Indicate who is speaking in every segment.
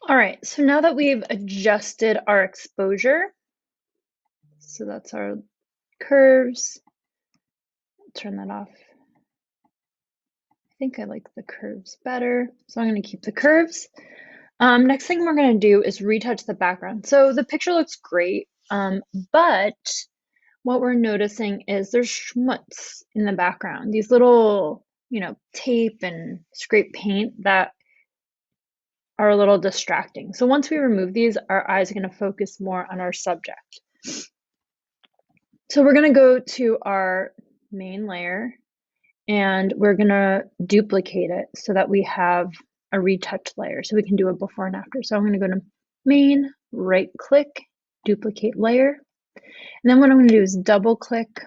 Speaker 1: All right, so now that we've adjusted our exposure, so that's our curves, turn that off. I think I like the curves better, so I'm going to keep the curves. Next thing we're going to do is retouch the background. So the picture looks great, but what we're noticing is there's schmutz in the background, these little, tape and scrape paint that are a little distracting. So once we remove these, our eyes are going to focus more on our subject. So we're going to go to our main layer and we're going to duplicate it so that we have a retouch layer so we can do a before and after. So I'm going to go to main, right click, duplicate layer. And then what I'm going to do is double click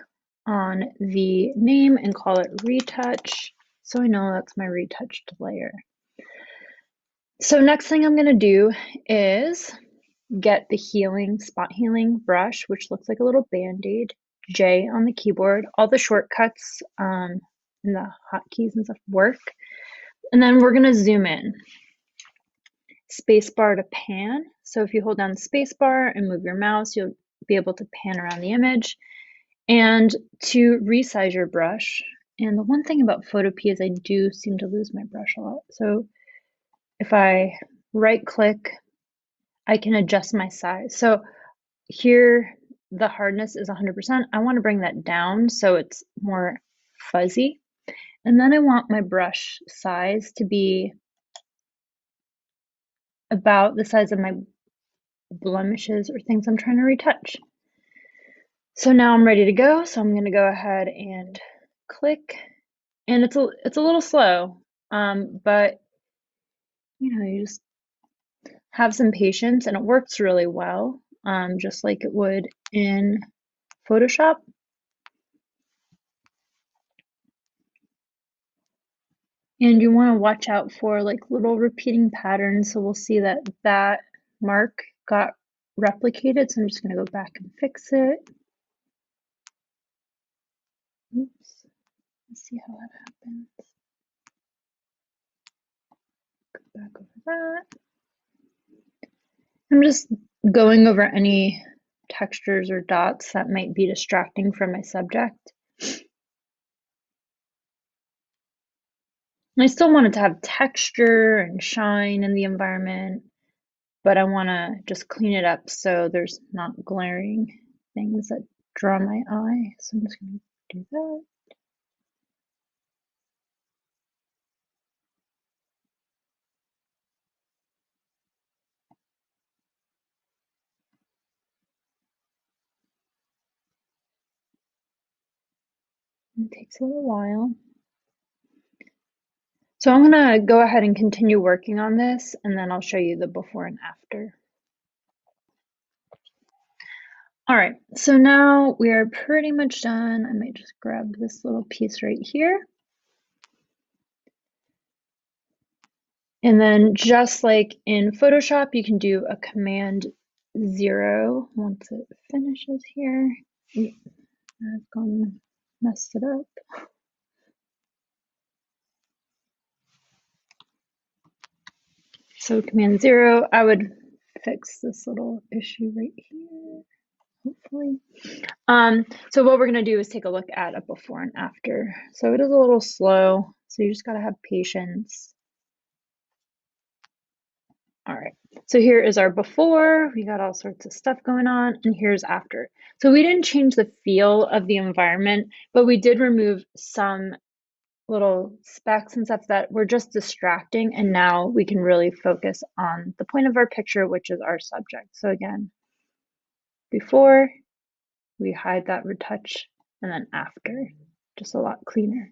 Speaker 1: on the name and call it retouch. So I know that's my retouched layer. So next thing I'm going to do is get the spot healing brush, which looks like a little band-aid, J on the keyboard. All the shortcuts and the hotkeys and stuff work. And then we're going to zoom in. Spacebar to pan. So if you hold down the spacebar and move your mouse, you'll be able to pan around the image. And to resize your brush, and the one thing about PhotoPea is I do seem to lose my brush a lot. So if I right click, I can adjust my size. So here the hardness is 100%. I want to bring that down so it's more fuzzy. And then I want my brush size to be about the size of my blemishes or things I'm trying to retouch. So now I'm ready to go. So I'm going to go ahead and click, and it's a little slow, but you just have some patience, and it works really well, just like it would in Photoshop. And you want to watch out for like little repeating patterns. So we'll see that that mark got replicated. So I'm just going to go back and fix it. Oops. Let's see how that happens. Go back over that. I'm just going over any textures or dots that might be distracting from my subject. I still want it to have texture and shine in the environment, but I want to just clean it up so there's not glaring things that draw my eye. So I'm just going to do that. It takes a little while. So I'm going to go ahead and continue working on this, and then I'll show you the before and after. All right, so now we are pretty much done. I might just grab this little piece right here. And then just like in Photoshop, you can do a Command 0 once it finishes here. I've gone messed it up. So Command 0, I would fix this little issue right here, hopefully. So what we're gonna do is take a look at a before and after. So it is a little slow, so you just gotta have patience. All right, so here is our before. We got all sorts of stuff going on, and here's after. So we didn't change the feel of the environment, but we did remove some little specks and stuff that were just distracting, and now we can really focus on the point of our picture, which is our subject. So again, before, we hide that retouch, and then after, just a lot cleaner.